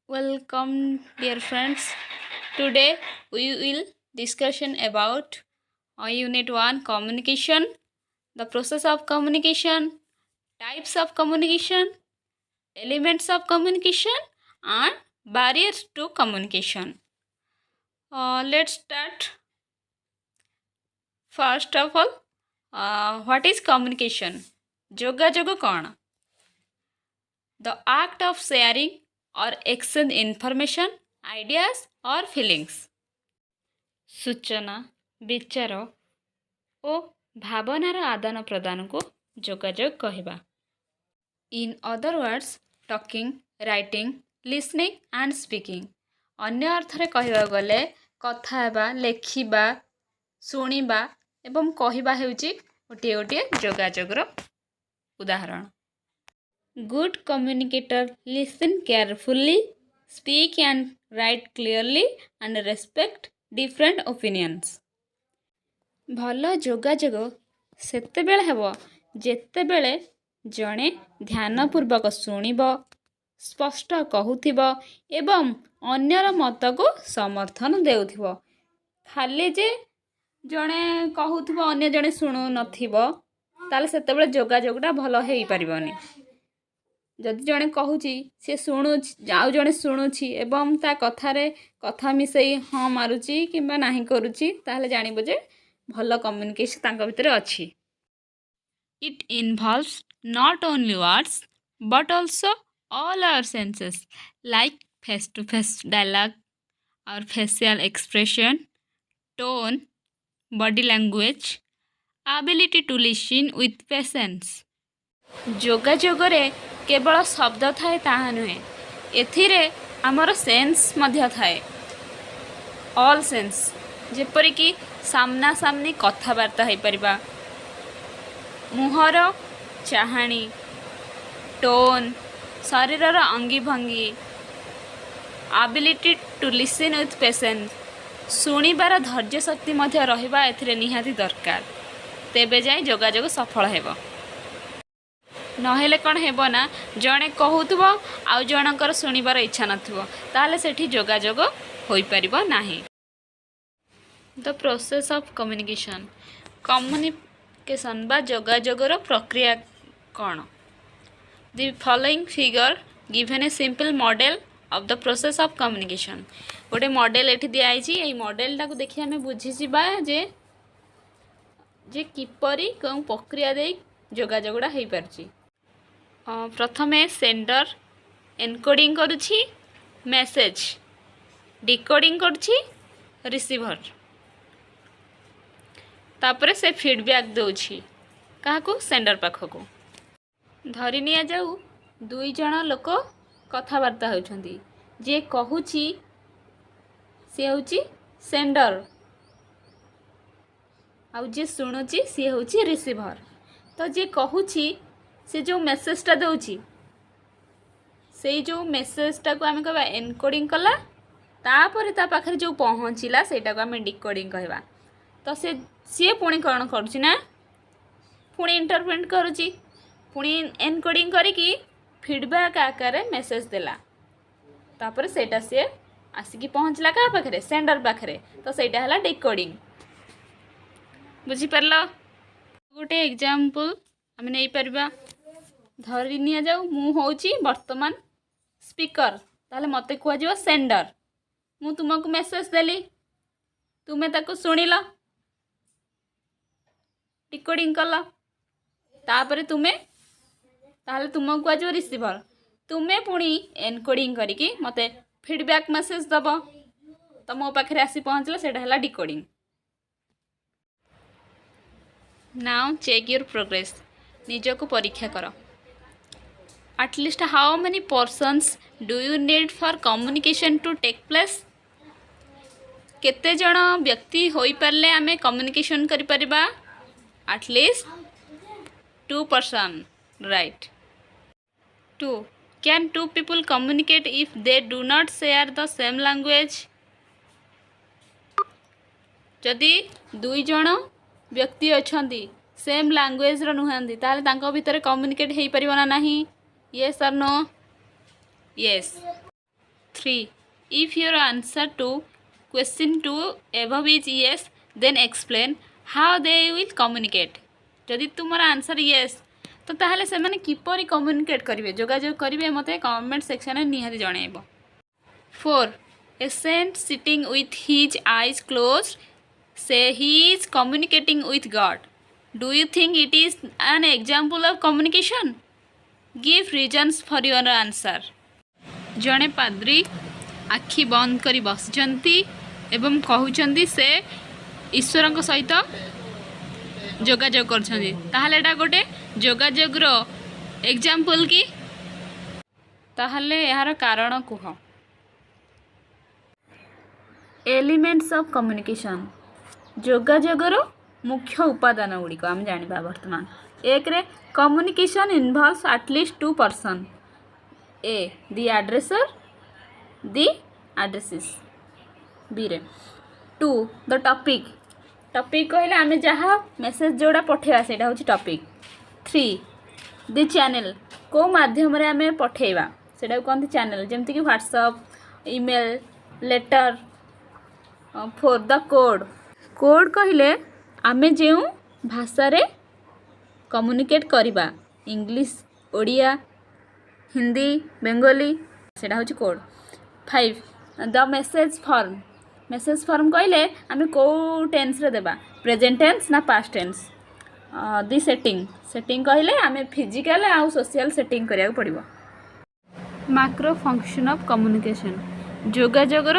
Welcome, dear friends. Today we will discussion about Unit 1 communication, the process of communication, types of communication, elements of communication, and barriers to communication. Let's start. First of all, what is communication? ଯୋଗାଯୋଗ କ'ଣ? The act of sharing or exchange information, ideas or feelings. ସୂଚନା, ବିଚାର ଓ ଭାବନାର ଆଦାନ ପ୍ରଦାନକୁ ଯୋଗାଯୋଗ କହିବା. In other words, talking, writing, listening and speaking. ଅନ୍ୟ ଅର୍ଥରେ କହିବାକୁ ଗଲେ କଥା ହେବା, ଲେଖିବା, ଶୁଣିବା ଏବଂ କହିବା ହେଉଛି ଗୋଟିଏ ଗୋଟିଏ ଯୋଗାଯୋଗର ଉଦାହରଣ. Good communicator listen carefully, speak and write clearly and respect different opinions. ଭଲ ଯୋଗାଯୋଗ ସେତେବେଳେ ହେବ ଯେତେବେଳେ ଜଣେ ଧ୍ୟାନପୂର୍ବକ ଶୁଣିବ, ସ୍ପଷ୍ଟ କହୁଥିବ ଏବଂ ଅନ୍ୟର ମତକୁ ସମର୍ଥନ ଦେଉଥିବ. ଖାଲି ଯେ ଜଣେ କହୁଥିବ ଅନ୍ୟ ଜଣେ ଶୁଣୁନଥିବ ତାହେଲେ ସେତେବେଳେ ଯୋଗାଯୋଗଟା ଭଲ ହେଇପାରିବନି. ଯଦି ଜଣେ କହୁଛି ସେ ଶୁଣୁଛି ଆଉ ଜଣେ ଶୁଣୁଛି ଏବଂ ତା କଥାରେ କଥା ମିଶାଇ ହଁ ମାରୁଛି କିମ୍ବା ନାହିଁ କରୁଛି ତାହେଲେ ଜାଣିବ ଯେ ଭଲ କମ୍ୟୁନିକେସନ୍ ତାଙ୍କ ଭିତରେ ଅଛି. It involves not only words but also all our senses like face to face dialogue, our facial expression, tone, body language, ability to listen with patience. ଯୋଗାଯୋଗରେ କେବଳ ଶବ୍ଦ ଥାଏ ତାହା ନୁହେଁ, ଏଥିରେ ଆମର ସେନ୍ସ ମଧ୍ୟ ଥାଏ. ଅଲ୍ ସେନ୍ସ, ଯେପରିକି ସାମ୍ନା ସାମ୍ନି କଥାବାର୍ତ୍ତା ହୋଇପାରିବା, ମୁହଁର ଚାହାଣୀ, ଟୋନ୍, ଶରୀରର ଅଙ୍ଗିଭଙ୍ଗୀ, ability to listen with patience, ଶୁଣିବାର ଧୈର୍ଯ୍ୟ ଶକ୍ତି ମଧ୍ୟ ରହିବା ଏଥିରେ ନିହାତି ଦରକାର. ତେବେ ଯାଇ ଯୋଗାଯୋଗ ସଫଳ ହେବ. ନହେଲେ କ'ଣ ହେବ ନା ଜଣେ କହୁଥିବ ଆଉ ଜଣଙ୍କର ଶୁଣିବାର ଇଚ୍ଛା ନଥିବ ତାହେଲେ ସେଠି ଯୋଗାଯୋଗ ହୋଇପାରିବ ନାହିଁ. The process of communication. Communication ବା ଯୋଗାଯୋଗର ପ୍ରକ୍ରିୟା କ'ଣ? The following figure given A simple model of the process of communication. ଗୋଟେ ମଡ଼େଲ୍ ଏଠି ଦିଆହେଇଛି. ଏଇ ମଡ଼େଲ୍ଟାକୁ ଦେଖି ଆମେ ବୁଝିଯିବା ଯେ କିପରି କେଉଁ ପ୍ରକ୍ରିୟା ଦେଇ ଯୋଗାଯୋଗଟା ହୋଇପାରୁଛି. ପ୍ରଥମେ ସେଣ୍ଡର ଏନକୋଡ଼ିଂ କରୁଛି ମେସେଜ, ଡିକୋଡ଼ିଂ କରୁଛି ରିସିଭର, ତାପରେ ସେ ଫିଡ଼ବ୍ୟାକ୍ ଦେଉଛି କାହାକୁ? ସେଣ୍ଡର ପାଖକୁ. ଧରି ନିଆଯାଉ ଦୁଇ ଜଣ ଲୋକ କଥାବାର୍ତ୍ତା ହେଉଛନ୍ତି. ଯିଏ କହୁଛି ସିଏ ହେଉଛି ସେଣ୍ଡର ଆଉ ଯିଏ ଶୁଣୁଛି ସିଏ ହେଉଛି ରିସିଭର. ତ ଯିଏ କହୁଛି ସେ ଯେଉଁ ମେସେଜଟା ଦେଉଛି ସେଇ ଯେଉଁ ମେସେଜଟାକୁ ଆମେ କହିବା ଏନକୋଡ଼ିଂ କଲା, ତାପରେ ତା ପାଖରେ ଯେଉଁ ପହଞ୍ଚିଲା ସେଇଟାକୁ ଆମେ ଡିକୋଡ଼ିଂ କହିବା. ତ ସିଏ ପୁଣି କ'ଣ କରୁଛି ନା ପୁଣି ଇଣ୍ଟରପ୍ରେଟ୍ କରୁଛି, ପୁଣି ଏନକୋଡ଼ିଂ କରିକି ଫିଡ଼ବ୍ୟାକ୍ ଆକାରରେ ମେସେଜ ଦେଲା. ତାପରେ ସେଇଟା ସିଏ ଆସିକି ପହଞ୍ଚିଲା କାହା ପାଖରେ? ସେଣ୍ଡର ପାଖରେ. ତ ସେଇଟା ହେଲା ଡିକୋଡ଼ିଂ. ବୁଝିପାରିଲ? ଗୋଟେ ଏକ୍ଜାମ୍ପଲ୍ ଆମେ ନେଇପାରିବା. ଧରି ନିଆଯାଉ ମୁଁ ହେଉଛି ବର୍ତ୍ତମାନ ସ୍ପିକର, ତାହେଲେ ମୋତେ କୁହାଯିବ ସେଣ୍ଡର. ମୁଁ ତୁମକୁ ମେସେଜ ଦେଲି, ତୁମେ ତାକୁ ଶୁଣିଲ, ଡିକୋଡ଼ିଂ କଲ, ତାପରେ ତାହେଲେ ତୁମକୁ କୁହାଯିବ ରିସିଭର. ତୁମେ ପୁଣି ଏନକୋଡ଼ିଂ କରିକି ମୋତେ ଫିଡ଼ବ୍ୟାକ୍ ମେସେଜ ଦେବ. ତ ମୋ ପାଖରେ ଆସି ପହଞ୍ଚିଲା, ସେଇଟା ହେଲା decoding. Now check your progress. ନିଜକୁ ପରୀକ୍ଷା କର. At least how many persons do you need for communication to take place? କେତେ ଜଣ ବ୍ୟକ୍ତି ହୋଇପାରିଲେ ଆମେ କମ୍ୟୁନିକେସନ୍ କରିପାରିବା? At least 2 persons, right? 2. Can two people communicate if they do not share the same language? ଯଦି ଦୁଇ ଜଣ ବ୍ୟକ୍ତି ଅଛନ୍ତି ସେମ୍ ଲାଙ୍ଗୁଏଜ୍ର ନୁହନ୍ତି ତାହେଲେ ତାଙ୍କ ଭିତରେ କମ୍ୟୁନିକେଟ୍ ହୋଇପାରିବ ନା ନାହିଁ? Yes or no? Yes. 3. If your answer to question 2 above is yes, then explain how they will communicate. जदि तुम आंसर yes तो ताहले से माने किपरि कम्युनिकेट करेंगे जोगाजोग करेंगे मत कमेंट सेक्शन में निहाती जनइब. 4. A saint sitting with his eyes closed say he is communicating with God. Do you think it is an example of communication? Give reasons for your answer. जड़े पाद्री आखि बंद करी बसिचंती एवं कहउचंती से ईश्वर सहित जोगाजोग करछंती ताहले एटा गोटे जोगाजोगर एग्जाम्पल की ताहले यार कारण कुह. एलिमेंट्स ऑफ कम्युनिकेशन जोगाजोगर मुख्य उपादान गुड़िक आम जाना बर्तमान. एक रे कम्युनिकेशन इन्वॉल्व्स एटलिस्ट 2 पर्सन. ए दी एड्रेसर दी एड्रेसेस. बी रे 2 द टॉपिक टॉपिक कहले आमे जहाँ मेसेज जोड़ा पठेवा सेटा होची टॉपिक. 3 दी चैनल को माध्यम रे आमे पठेवा सेटा कहते चैनल जेमति कि WhatsApp email letter. 4 the code code कहले आमे जो भाषा रे कम्युनिकेट करिबा इंग्लिश ओडिया हिंदी बेंगली सेटा होची कोड. 5 द मेसेज फॉर्म कहले आमे को टेंस रे देबा प्रेजेंट टेंस ना पास्ट टेंस. दी सेटिंग कहले आमे फिजिकल आ सोशल सेटिंग करिया पड़िबो. मैक्रो फंक्शन ऑफ कम्युनिकेशन जोगाजोगर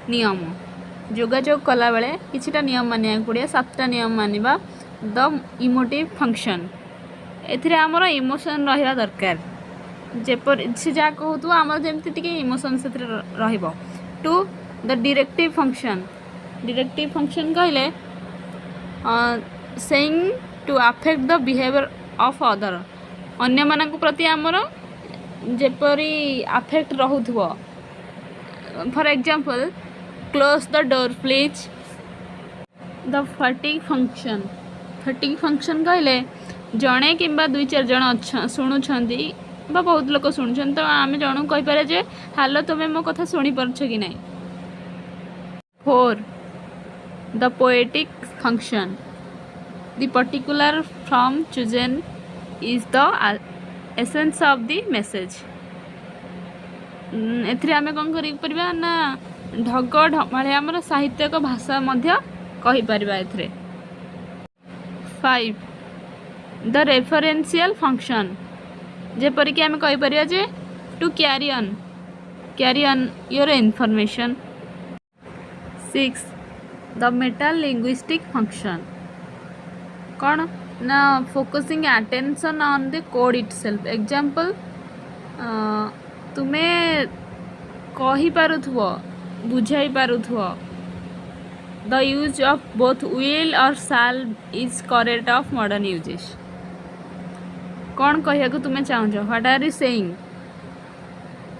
नियम जोगाजोग कला बेले किछिटा नियम मानिया पड़े 7टा नियम मानिबा. द इमोटिव फंक्शन एथिरे हमर इमोशन रहिबा दरकार जेपर से जा कहतु हमर जेमति टिके इमोशन सेथिरे रहिबो. 2 द डायरेक्टिव फंक्शन कहले saying to affect the behaviour of other अन्य मानक प्रति हमर जेपरी अफेक्ट रहुथबो. For example close the door please. The phatic function कहले जड़े कि 2-4 जन शुणुंट बहुत लोग शुणुं तो आम जन कहीपर जे हालो तुम्हें मो कथा शुणी पार्छ कि नहीं. 4 the poetic function the particular from chosen is the essence of the message. एथिरे आमे कोन करि परबा ना ढग ढमाळे हमर साहित्यिक भाषा मध्य कहि परबा एथिरे. 5 द रेफरेंशियल फंक्शन जेपरि कि आमे कहि परबा जे to carry on your information. 6 the meta linguistic function कौन ना focusing attention on the code itself. Example तुम्हें कही पारुथबो बुझाई पारुथबो the use of both will और shall is correct of modern usages. कौन कहिया को तुम्हें चाहछ what are you saying.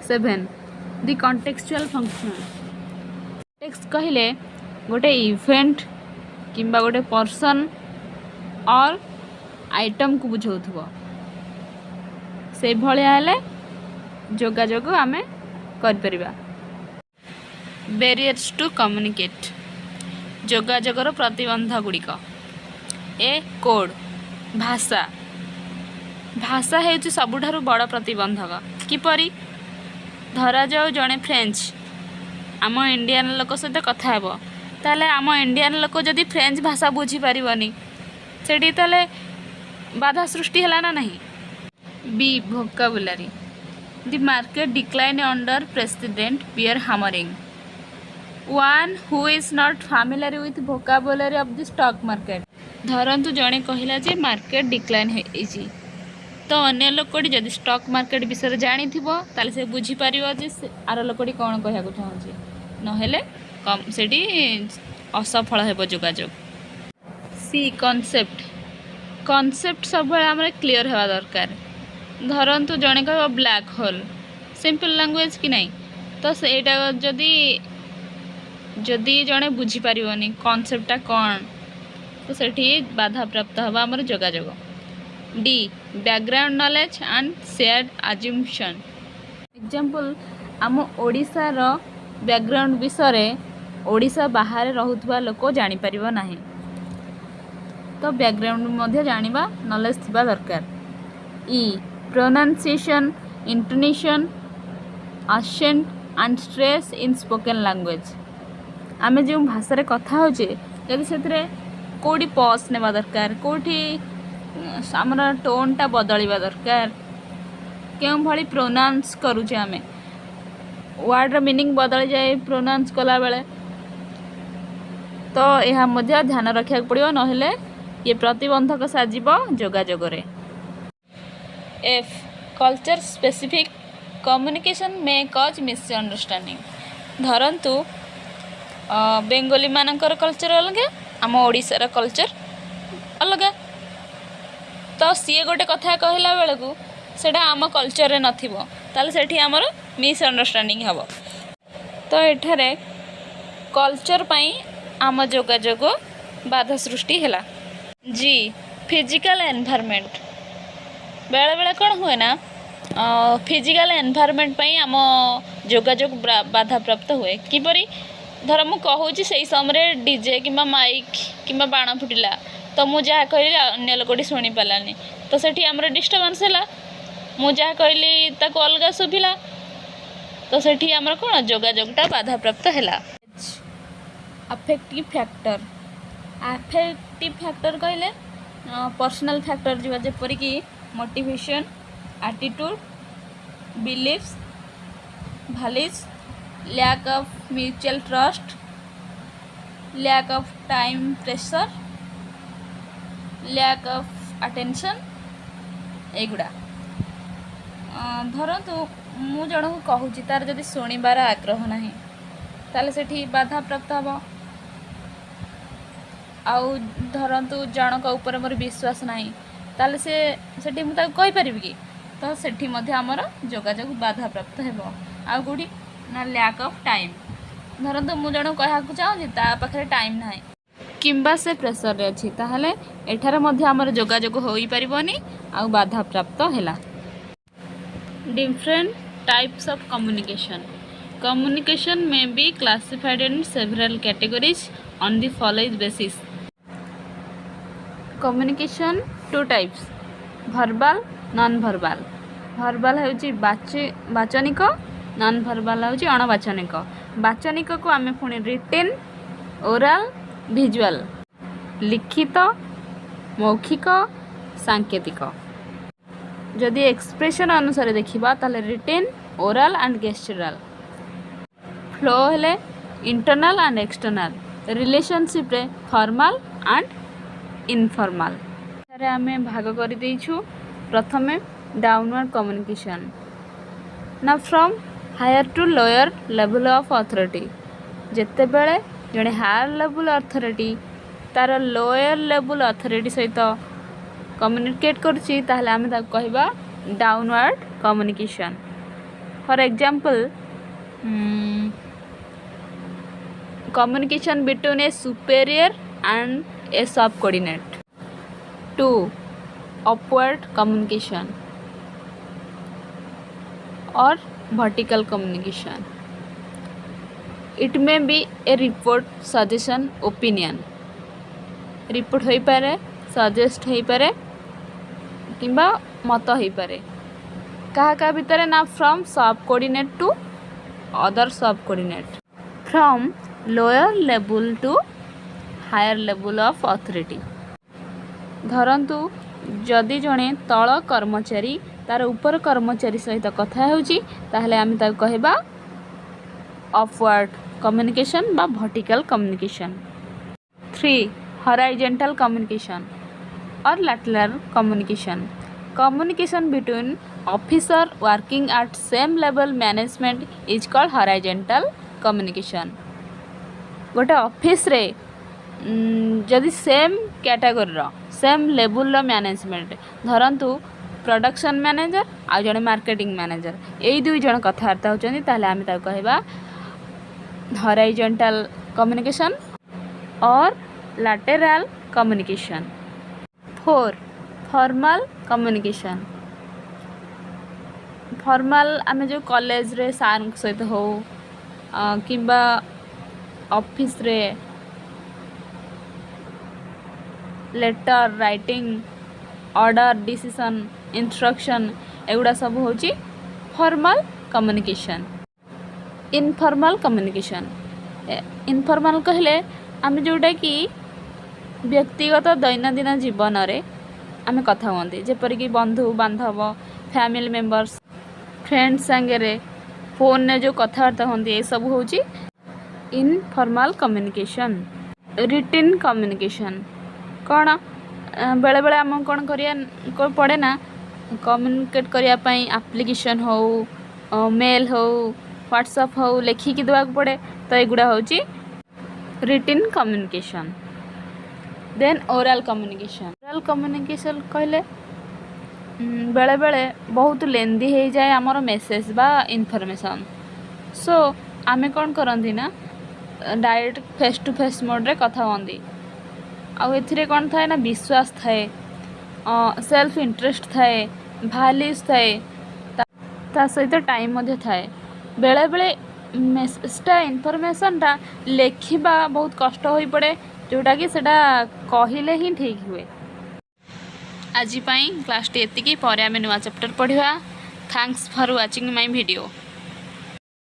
7 the contextual function text कहले गोटे इवेंट किंबा गोटे पर्सन और आइटम को बुझाउथबो से भलिया हेले जोगाजोग आमे कर परिबा. बैरियर्स टू कम्युनिकेट जोगाजोगर प्रतिबंध गुड़िक. ए कोड भाषा हेउची सबुठारु बड़ प्रतिबंधक. किपरि धरा जाओ जड़े फ्रेंच आम इंडियन लोक सहित कथा हेबो ताले आम इंडियन लोक जदि फ्रेंच भाषा बुझी पारिबनी सेठी ताले बाधा सृष्टि हला ना नहीं. B vocabulary the market decline under persistent bear hammering. One who is not familiar with vocabulary of the stock market धरतु जड़े कहला जे मार्केट डिक्लाइन होइछि तो अन्य लोकटी जदि स्टॉक मार्केट विषय जानी ताले से बुझी पारिबो जे आर लोकटी कौन कहया को चाहूछि नहेले कम सेठी असफल हेबो जोगाजोग. सी कॉन्सेप्ट सब आम क्लीयर हेबा दरकार. धरतु जड़े कह ब्लैक होल सिंपल लैंग्वेज कि नहीं तो सेटा जदि जड़े बुझी पारिबनी कॉन्सेप्टटा कौन तो सेठी बाधा प्राप्त हवा आमर जोगाजोग. D background knowledge and shared assumption. Example आम ओडिशार बैकग्राउंड विषय ओडिशा बाहर रहुथबा लोक जानि परिबो नाही। तो बैकग्राउंड मध्य जानिबा नॉलेज थिबा दरकार। E pronunciation, intonation, accent and stress in spoken language. आमे जो भाषा रे कथा होचे जदि सेतरे कोडी पॉज नेबा दरकार, कोठी हमर टोन टा बदलिबा दरकार, केउ भली प्रोनाउंस करूचे आमे वर्ड र मीनिंग बदल जाए प्रोनाउंस कला बेले, तो यह मध्य ध्यान रखा पड़ो, नहेले ये प्रतिबंधक साजिब जोगाजोग रे। एफ कल्चर स्पेसिफिक कम्युनिकेशन मे कज मिसअंडरस्टैंडिंग। धरंतु बेंगली मानकर कल्चर अलग, आम ओडिशार कल्चर अलग, तो सी गोटे कथा कहला बेलू सेटा आम कल्चर रे नथिबो ताले सेठी आमर मिसअंडरस्टैंडिंग हबो। तो एठारे कल्चर पई आम जोगाजोग बाधा सृष्टि हैला। जी फिजिकल एनवायरनमेंट बेले बेले कौन हुए ना, फिजिकल एनवायरनमेंट पई आम जोगाजोग बाधा प्राप्त हुए। किपरि धर मु कहूँ से समय डीजे कि माइक कि बाण फुटिला, तो मु जहाँ कहली अन्य लोकटी शुणी पारानी, तो सेठी आमर डिस्टर्बेंस है। मु जहाँ कहली ताको अलग शुभिला, तो सेठी आमर कौन जोगाजोगटा बाधा प्राप्त है। अफेक्टिव फैक्टर, अफेक्टिव फैक्टर कहले पर्सनल फैक्टर जो जेपरिक motivation, attitude, beliefs, values, lack of mutual trust, lack of time pressure, lack of attention, एगुड़ा। धरतु मु जन को कहूँ तार जदि शुणिबार आग्रह नहीं ताले सेठी बाधा प्राप्त हम। आउ धरतु जनक ऊपर मोर विश्वास नहीं ताले से सेठी मु ताको कहि परिबि कि, तो सेठी मध्य हमर जोगाजोग बाधा प्राप्त हेबो। आ गुडी ना लैक ऑफ टाइम, धरतु मु जन कहया को चाहू ता पाखरे टाइम नाही किंबा से प्रेशर रे अछि, ताहले एठारे मध्य हमर जोगाजोग होई परिबोनी आ बाधा प्राप्त हैला। Different types of communication. Communication may be classified in several categories on the following basis. Communication two types: verbal, non-verbal. verbal ହେଉଛି ବାଚନିକ, non-verbal ହେଉଛି ଅଣବାଚନିକ। ବାଚନିକକୁ ଆମେ ପୁଣି written, oral, visual, ଲିଖିତ, ମୌଖିକ, ସାଙ୍କେତିକ। ଯଦି ଏକ୍ସପ୍ରେସନ୍ ଅନୁସାରେ ଦେଖିବା ତାହେଲେ written, oral and gestural। Flow हेले इंटरनल एंड एक्सटर्नल, रिलेशनशिप रे फॉर्मल एंड इनफॉर्मल। तारे आमे भाग कर देइछु। प्रथमे डाउनवर्ड कम्युनिकेशन, ना from higher to lower level of authority. जेते बेले जणे हायर लेवल अथॉरिटी तार लोअर लेवल अथॉरिटी सहित कम्युनिकेट करछि ताहले आमे ता कहबा downward communication. For example communication between a superior and a subordinate. 2. Upward communication or vertical communication. It may be a report, suggestion, opinion. report होई पारे, suggest होई पारे किंबा मत होई पारे। कहा भितर ना from subordinate to other subordinate, from lower level to higher level of authority। धरंतु जदि जणे तळ कर्मचारी तार ऊपर कर्मचारी सहित कथा होउची ताहले आमे ताको कहबा अपवर्ड कम्युनिकेशन बा vertical communication. 3. Horizontal communication or lateral communication. Communication between officer working at same level management is called horizontal communication. गोटे ऑफिस रे जदि same category same level management, धरंतु प्रोडक्शन मैनेजर आ जड़े मार्केटिंग मैनेजर, यही दुई जन कथबार्ता होचंदी ताहले आमे ताको कहबा horizontal communication or lateral communication. 4. Formal communication. Formal आम जो कॉलेज रे सार सहित हो किंबा ऑफिस रे letter writing order decision instruction एगुड़ा सब हूँ formal communication. Informal communication informal कहले आम जोटा कि व्यक्तिगत दैनंदिन जीवन रे आम कथा हुंती जेपरिक बंधु बांधव फैमिली मेंबर्स फ्रेंड्स संगे फोन ने जो कथबार्ता होती ये सब हूँ इनफॉर्मल कम्युनिकेशन। रिटिन कम्युनिकेशन कौन बेले बेले आम कौन करिया पड़े ना कम्युनिकेट करने एप्लिकेशन हो मेल हो व्हाट्सएप हो लिखिकी देवाक पड़े तो युड़ा हूँ written communication. Then oral communication कहले बेले बेले बहुत लेंदी हो जाए आमर मेसेज बा इनफॉरमेशन सो आमे कौन करती ना direct face to face mode रे कथा होती आउ एथिरे कौन थाए ना विश्वास थाए सेल्फ इंटरेस्ट थाए भैल्यूज थाए ता सहित टाइम मध्य थाए बेले बेले मेसेजटा इनफॉरमेशनटा लेखिबा बहुत कष्ट हो पड़े जोटा कि सेटा कहले ही ठीक हुए। आज क्लास टी एतिकी पर आमे नुआ चैप्टर पढ़िबा। Thanks for watching my video.